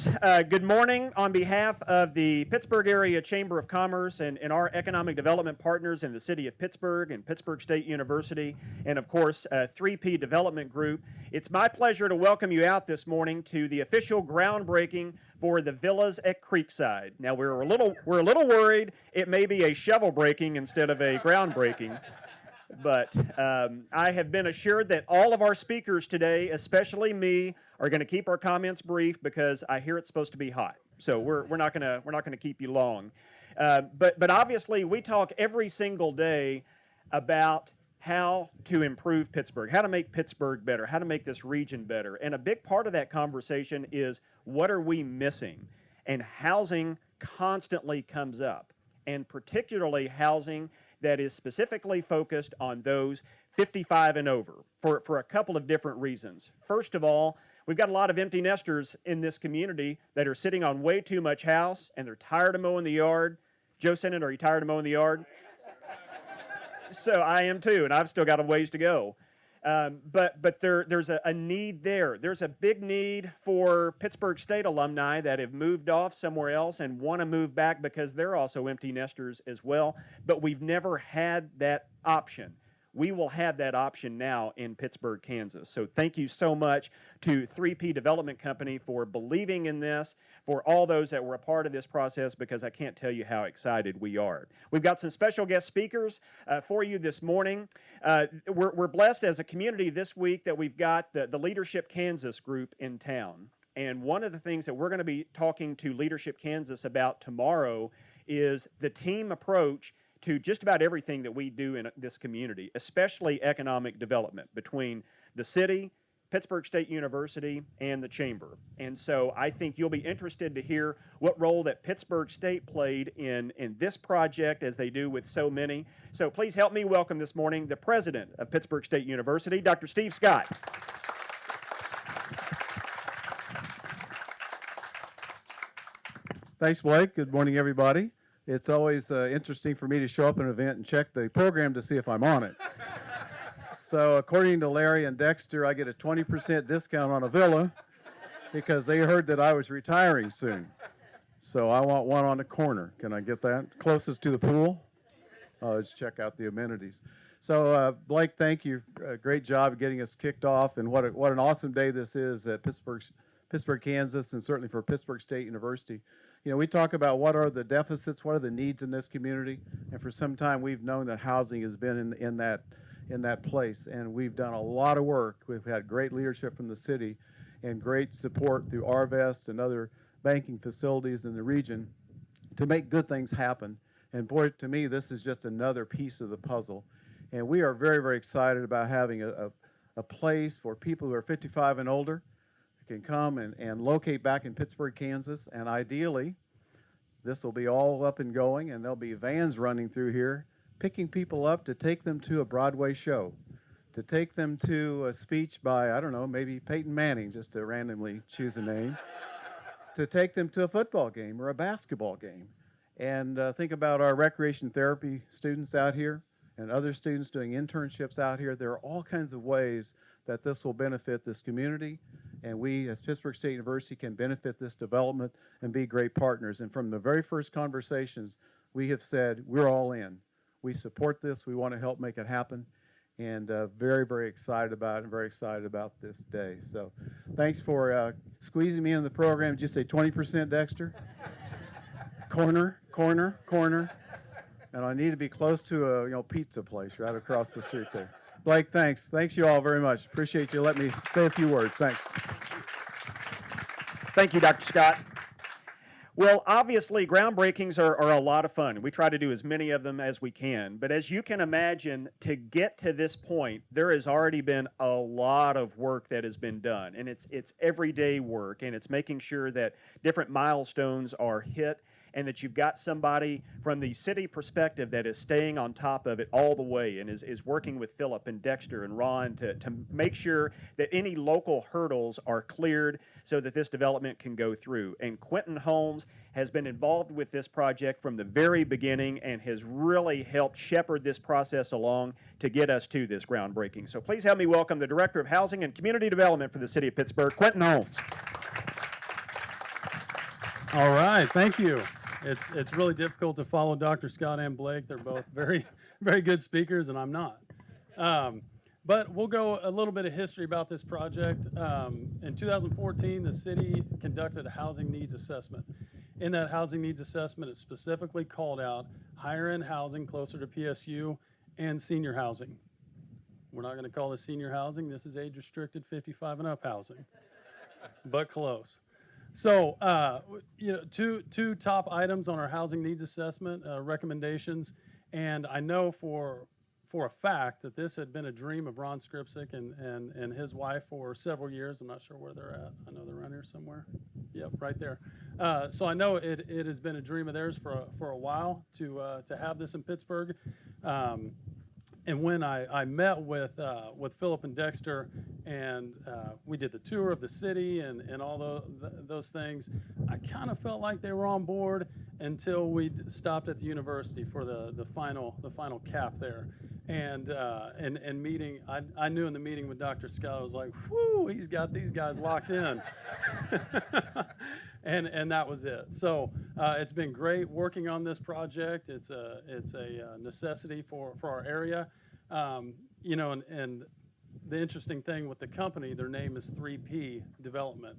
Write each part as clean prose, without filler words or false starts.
Good morning on behalf of the Pittsburgh Area Chamber of Commerce and our economic development partners in the city of Pittsburgh and Pittsburgh State University, and of course 3P Development Group. It's my pleasure to welcome you out this morning to the official groundbreaking for the villas at Creekside. Now we're a little worried it may be a shovel breaking instead of a groundbreaking. But I have been assured that all of our speakers today, especially me, are going to keep our comments brief because I hear it's supposed to be hot. So we're not going to keep you long. But obviously we talk every single day about how to improve Pittsburgh, how to make Pittsburgh better, how to make this region better. And a big part of that conversation is what are we missing? And housing constantly comes up, and particularly housing that is specifically focused on those 55 and over for a couple of different reasons. First of all, we've got a lot of empty nesters in this community that are sitting on way too much house and they're tired of mowing the yard. Joe Sennett, are you tired of mowing the yard? So I am too, and I've still got a ways to go. But there's a need there. There's a big need for Pittsburgh State alumni that have moved off somewhere else and want to move back because they're also empty nesters as well. But we've never had that option. We will have that option now in Pittsburgh, Kansas. So thank you so much to 3P Development Company for believing in this, for all those that were a part of this process, because I can't tell you how excited we are. We've got some special guest speakers for you this morning. We're blessed as a community this week that we've got the Leadership Kansas group in town. And one of the things that we're going to be talking to Leadership Kansas about tomorrow is the team approach to just about everything that we do in this community, especially economic development between the city, Pittsburgh State University, and the Chamber. And so I think you'll be interested to hear what role that Pittsburgh State played in this project, as they do with so many. So please help me welcome this morning the president of Pittsburgh State University, Dr. Steve Scott. Thanks, Blake. Good morning, everybody. It's always interesting for me to show up at an event and check the program to see if I'm on it. So according to Larry and Dexter, I get a 20% discount on a villa because they heard that I was retiring soon. So I want one on the corner. Can I get that? Closest to the pool? Let's check out the amenities. So Blake, thank you. Great job getting us kicked off, and what an awesome day this is at Pittsburgh, Kansas, and certainly for Pittsburgh State University. You know, we talk about what are the deficits, what are the needs in this community, and for some time we've known that housing has been in that place, and we've done a lot of work. We've had great leadership from the city and great support through Arvest and other banking facilities in the region to make good things happen. And boy, to me, this is just another piece of the puzzle. And we are very, very excited about having a place for people who are 55 and older can come and locate back in Pittsburgh, Kansas, and ideally this will be all up and going, and there'll be vans running through here picking people up to take them to a Broadway show, to take them to a speech by, I don't know, maybe Peyton Manning, just to randomly choose a name, to take them to a football game or a basketball game. And think about our recreation therapy students out here and other students doing internships out here. There are all kinds of ways that this will benefit this community, and we as Pittsburgh State University can benefit this development and be great partners. And from the very first conversations, we have said we're all in. We support this. We want to help make it happen, and very, very excited about it and very excited about this day. So thanks for squeezing me into the program. Did you say 20%, Dexter? Corner. And I need to be close to a pizza place right across the street there. Blake, thanks. Thanks you all very much. Appreciate you letting me say a few words. Thanks. Thank you, Dr. Scott. Well, obviously, groundbreakings are a lot of fun. We try to do as many of them as we can. But as you can imagine, to get to this point, there has already been a lot of work that has been done. And it's everyday work, and it's making sure that different milestones are hit, and that you've got somebody from the city perspective that is staying on top of it all the way and is working with Phillip and Dexter and Ron to make sure that any local hurdles are cleared so that this development can go through. And Quentin Holmes has been involved with this project from the very beginning and has really helped shepherd this process along to get us to this groundbreaking. So please help me welcome the Director of Housing and Community Development for the City of Pittsburgh, Quentin Holmes. All right, thank you. It's really difficult to follow Dr. Scott and Blake. They're both very very good speakers, and I'm not. But we'll go a little bit of history about this project. In 2014, the city conducted a housing needs assessment. In that housing needs assessment, it specifically called out higher end housing closer to PSU and senior housing. We're not going to call this senior housing. This is age restricted 55 and up housing, but close. So, two top items on our housing needs assessment recommendations, and I know for a fact that this had been a dream of Ron Skripsik and his wife for several years. I'm not sure where they're at. I know they're around here somewhere. Yep, right there. So I know it has been a dream of theirs for a while to have this in Pittsburgh. And when I met with Phillip and Dexter, and we did the tour of the city and all those things, I kind of felt like they were on board until we stopped at the university for the final cap there, and meeting. I knew in the meeting with Dr. Scott, I was like, whoo, he's got these guys locked in. And that was it. So it's been great working on this project. It's a necessity for our area. And the interesting thing with the company, their name is 3P Development.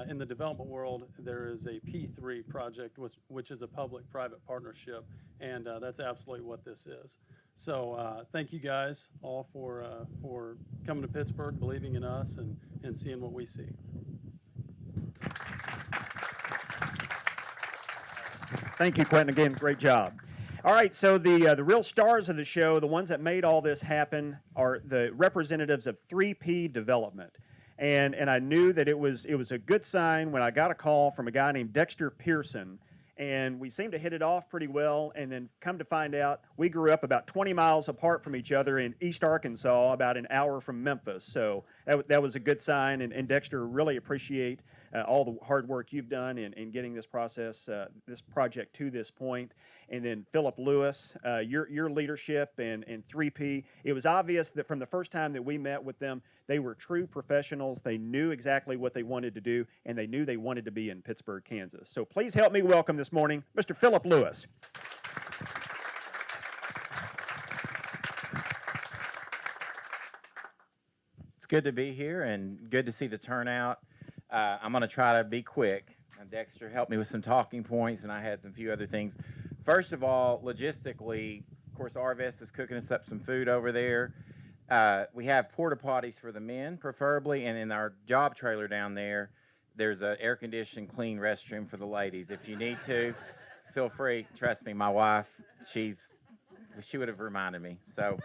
In the development world, there is a P3 project, which is a public-private partnership, and that's absolutely what this is. So thank you guys all for coming to Pittsburgh, believing in us, and seeing what we see. Thank you, Quentin. Again, great job. All right, so the real stars of the show, the ones that made all this happen, are the representatives of 3P Development. And I knew that it was a good sign when I got a call from a guy named Dexter Pearson, and we seemed to hit it off pretty well. And then come to find out, we grew up about 20 miles apart from each other in East Arkansas, about an hour from Memphis. So that was a good sign, and Dexter, really appreciate all the hard work you've done in getting this this project to this point. And then Phillip Lewis, your leadership and 3P. It was obvious that from the first time that we met with them, they were true professionals. They knew exactly what they wanted to do, and they knew they wanted to be in Pittsburgh, Kansas. So please help me welcome this morning Mr. Phillip Lewis. It's good to be here and good to see the turnout. I'm going to try to be quick. Dexter helped me with some talking points, and I had some few other things. First of all, logistically, of course, Arvest is cooking us up some food over there. We have porta potties for the men, preferably, and in our job trailer down there, there's an air-conditioned, clean restroom for the ladies. If you need to, feel free. Trust me, my wife, she would have reminded me. So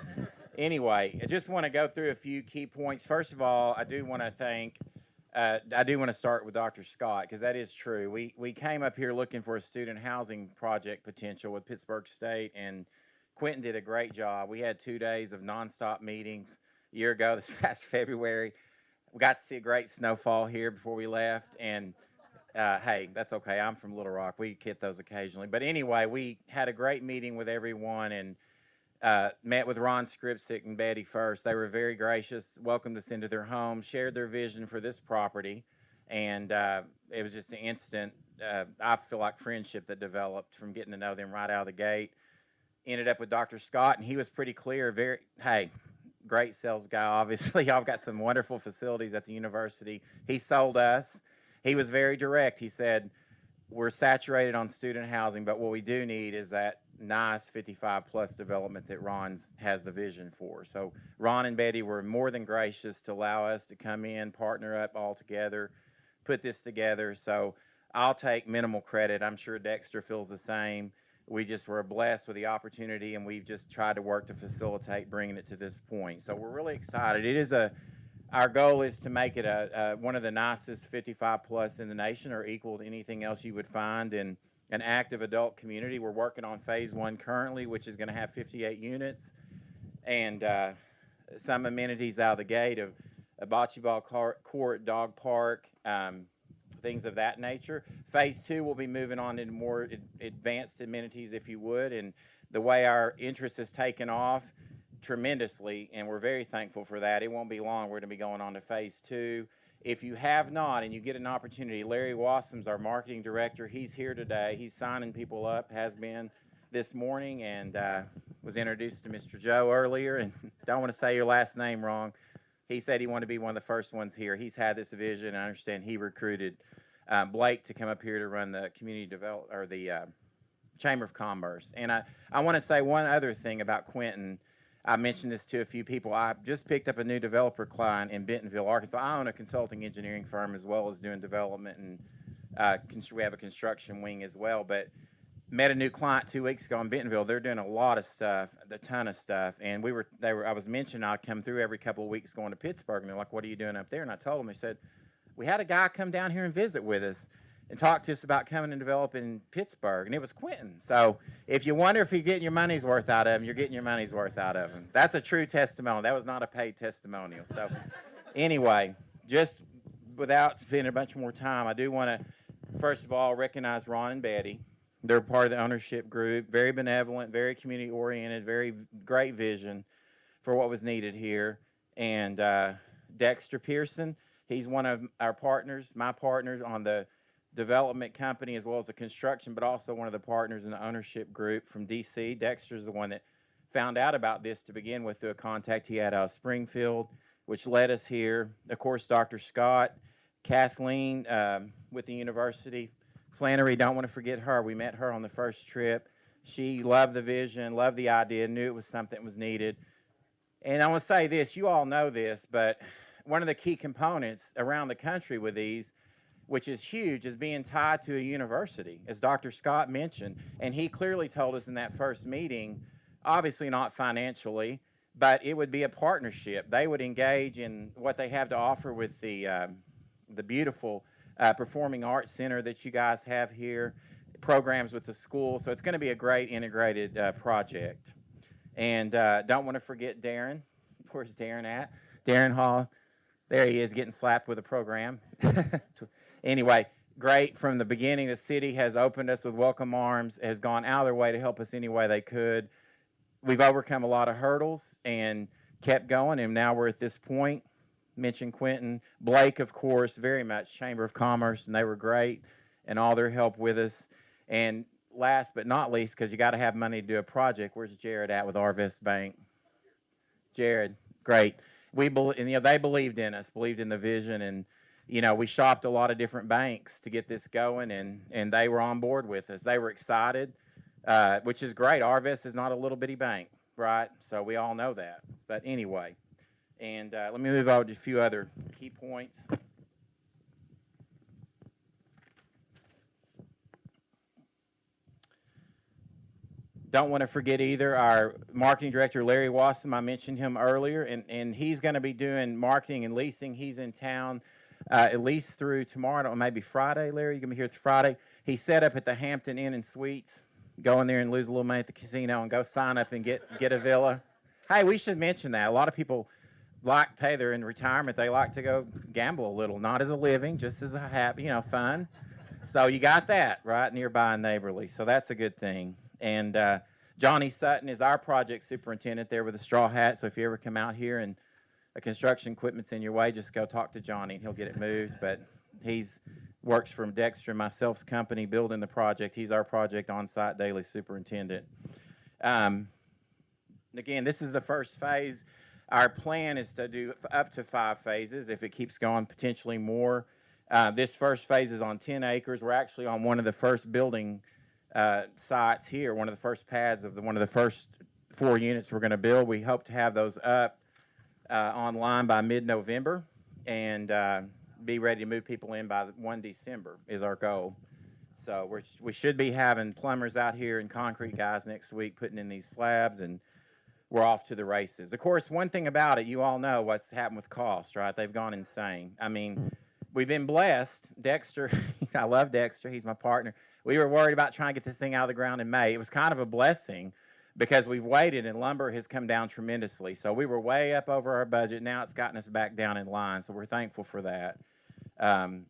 anyway, I just want to go through a few key points. First of all, I do want to start with Dr. Scott, because that is true. We came up here looking for a student housing project potential with Pittsburgh State, and Quentin did a great job. We had 2 days of nonstop meetings a year ago, this past February. We got to see a great snowfall here before we left, and hey, that's okay. I'm from Little Rock. We get those occasionally. But anyway, we had a great meeting with everyone, and met with Ron Skripsik and Betty first. They were very gracious, welcomed us into their home, shared their vision for this property, and it was just an instant, I feel like, friendship that developed from getting to know them right out of the gate. Ended up with Dr. Scott, and he was pretty clear, great sales guy, obviously. Y'all got some wonderful facilities at the university. He sold us. He was very direct. He said, we're saturated on student housing, but what we do need is that nice 55-plus development that Ron has the vision for. So Ron and Betty were more than gracious to allow us to come in, partner up all together, put this together. So I'll take minimal credit. I'm sure Dexter feels the same. We just were blessed with the opportunity, and we've just tried to work to facilitate bringing it to this point. So we're really excited. Our goal is to make it one of the nicest 55-plus in the nation, or equal to anything else you would find in an active adult community. We're working on phase 1 currently, which is going to have 58 units, and some amenities out of the gate of a bocce ball court, dog park, things of that nature. Phase 2 will be moving on into more advanced amenities, if you would, and the way our interest has taken off tremendously, and we're very thankful for that. It won't be long. We're going to be going on to phase 2. If you have not and you get an opportunity, Larry Wassom's our marketing director. He's here today. He's signing people up, has been this morning, and was introduced to Mr. Joe earlier. And don't want to say your last name wrong. He said he wanted to be one of the first ones here. He's had this vision. I understand he recruited Blake to come up here to run the community develop or the Chamber of Commerce. And I want to say one other thing about Quentin. I mentioned this to a few people. I just picked up a new developer client in Bentonville, Arkansas. I own a consulting engineering firm as well as doing development, and we have a construction wing as well. But met a new client 2 weeks ago in Bentonville. They're doing a lot of stuff, a ton of stuff. And I was mentioning I'd come through every couple of weeks going to Pittsburgh, and they're like, "What are you doing up there?" And I told them, I said, "We had a guy come down here and visit with us and talk to us about coming and developing in Pittsburgh, and it was Quentin." So if you wonder if you're getting your money's worth out of him, you're getting your money's worth out of him. That's a true testimony. That was not a paid testimonial. So anyway, just without spending a bunch more time, I do want to, first of all, recognize Ron and Betty. They're part of the ownership group, very benevolent, very community-oriented, very great vision for what was needed here. And Dexter Pearson, he's one of our partners, my partners on the development company as well as the construction, but also one of the partners in the ownership group from D.C. Dexter's the one that found out about this to begin with through a contact he had out of Springfield, which led us here. Of course, Dr. Scott, Kathleen with the university. Flannery, don't want to forget her. We met her on the first trip. She loved the vision, loved the idea, knew it was something that was needed. And I want to say this, you all know this, but one of the key components around the country with these, which is huge, is being tied to a university, as Dr. Scott mentioned. And he clearly told us in that first meeting, obviously not financially, but it would be a partnership. They would engage in what they have to offer with the beautiful Performing Arts Center that you guys have here, programs with the school. So it's going to be a great integrated project. And don't want to forget Darren. Where's Darren at? Darren Hall. There he is, getting slapped with a program. Anyway, great. From the beginning, the city has opened us with welcome arms, has gone out of their way to help us any way they could. We've overcome a lot of hurdles and kept going, and now we're at this point. Mentioned Quentin. Blake, of course, very much Chamber of Commerce, and they were great, and all their help with us. And last but not least, because you got to have money to do a project, where's Jared at with Arvest Bank? Jared, great. They believed in us, believed in the vision, and we shopped a lot of different banks to get this going, and they were on board with us. They were excited, which is great. Arvest is not a little bitty bank, right? So we all know that. But anyway, and let me move on to a few other key points. Don't want to forget either our marketing director, Larry Wasson. I mentioned him earlier, and he's going to be doing marketing and leasing. He's in town at least through tomorrow, or maybe Friday. Larry, you're going to be here Friday. He's set up at the Hampton Inn and Suites. Go in there and lose a little money at the casino and go sign up and get a villa. Hey, we should mention that. A lot of people they're in retirement. They like to go gamble a little, not as a living, just as a happy, fun. So you got that right nearby and neighborly. So that's a good thing. And Johnny Sutton is our project superintendent there with a straw hat. So if you ever come out here and the construction equipment's in your way, just go talk to Johnny and he'll get it moved. But he's works from Dexter and myself's company building the project. He's our project on-site daily superintendent. Again, this is the first phase. Our plan is to do up to 5 phases. If it keeps going, potentially more. This first phase is on 10 acres. We're actually on one of the first building sites here, one of the first pads of one of the first 4 units we're going to build. We hope to have those up online by mid-November and be ready to move people in by 1 December is our goal. So we should be having plumbers out here and concrete guys next week putting in these slabs, and we're off to the races. Of course, one thing about it, you all know what's happened with cost, right? They've gone insane. I mean, we've been blessed. Dexter, I love Dexter. He's my partner. We were worried about trying to get this thing out of the ground in May. It was kind of a blessing because we've waited and lumber has come down tremendously. So we were way up over our budget. Now it's gotten us back down in line. So we're thankful for that.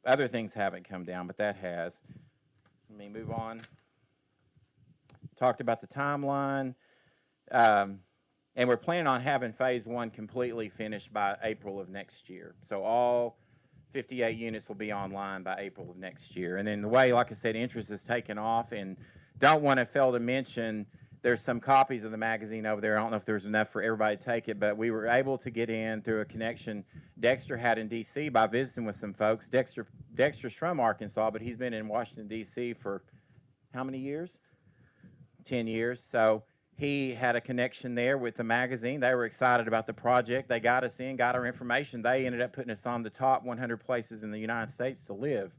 Other things haven't come down, but that has. Let me move on. Talked about the timeline. And we're planning on having phase 1 completely finished by April of next year. So all 58 units will be online by April of next year. And then the way, like I said, interest has taken off, and don't want to fail to mention there's some copies of the magazine over there. I don't know if there's enough for everybody to take it, but we were able to get in through a connection Dexter had in D.C. by visiting with some folks. Dexter's from Arkansas, but he's been in Washington, D.C. for how many years? 10 years. So he had a connection there with the magazine. They were excited about the project. They got us in, got our information. They ended up putting us on the top 100 places in the United States to live.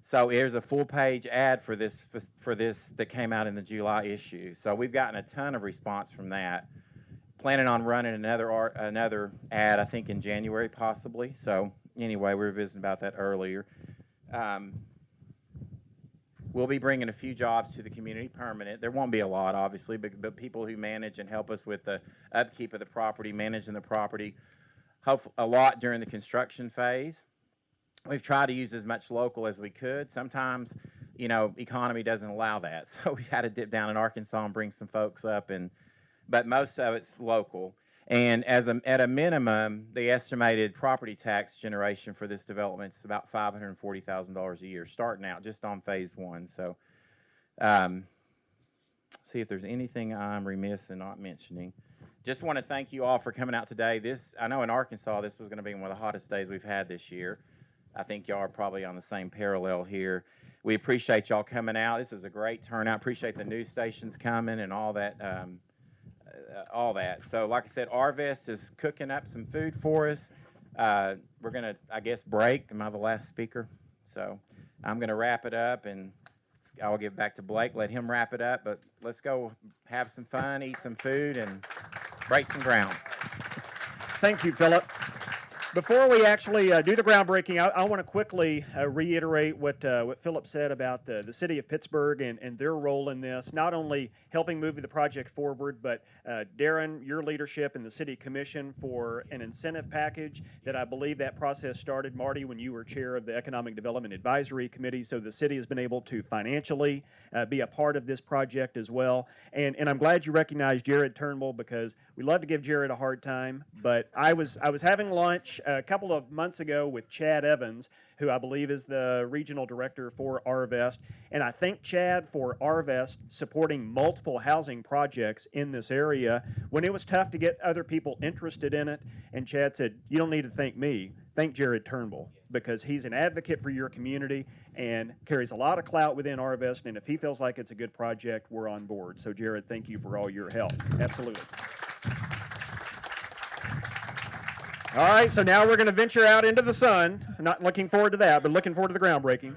So here's a full-page ad for this that came out in the July issue. So we've gotten a ton of response from that. Planning on running another ad, I think, in January possibly. So anyway, we were visiting about that earlier. We'll be bringing a few jobs to the community permanent. There won't be a lot, obviously, but people who manage and help us with the upkeep of the property, managing the property, a lot during the construction phase. We've tried to use as much local as we could. Sometimes, economy doesn't allow that. So we've had to dip down in Arkansas and bring some folks up, but most of it's local. And at a minimum, the estimated property tax generation for this development is about $540,000 a year, starting out just on phase one. So see if there's anything I'm remiss in not mentioning. Just want to thank you all for coming out today. I know in Arkansas, this was going to be one of the hottest days we've had this year. I think y'all are probably on the same parallel here. We appreciate y'all coming out. This is a great turnout. Appreciate the news stations coming and all that. So like I said, Arvest is cooking up some food for us. We're going to, I guess, break. Am I the last speaker? So I'm going to wrap it up, and I'll give it back to Blake, let him wrap it up. But let's go have some fun, eat some food, and break some ground. Thank you, Phillip. Before we actually do the groundbreaking, I want to quickly reiterate what Phillip said about the city of Pittsburgh and their role in this, not only helping move the project forward, but Darren, your leadership and the city commission for an incentive package that I believe that process started, Marty, when you were chair of the Economic Development Advisory Committee, so the city has been able to financially be a part of this project as well. And I'm glad you recognized Jared Turnbull, because we love to give Jared a hard time, but I was having lunch a couple of months ago with Chad Evans, who I believe is the regional director for Arvest, and I thank Chad for Arvest supporting multiple housing projects in this area when it was tough to get other people interested in it. And Chad said, "You don't need to thank me, thank Jared Turnbull, because he's an advocate for your community and carries a lot of clout within Arvest, and if he feels like it's a good project, we're on board." So Jared, thank you for all your help. Absolutely. All right, so now we're going to venture out into the sun. Not looking forward to that, but looking forward to the groundbreaking.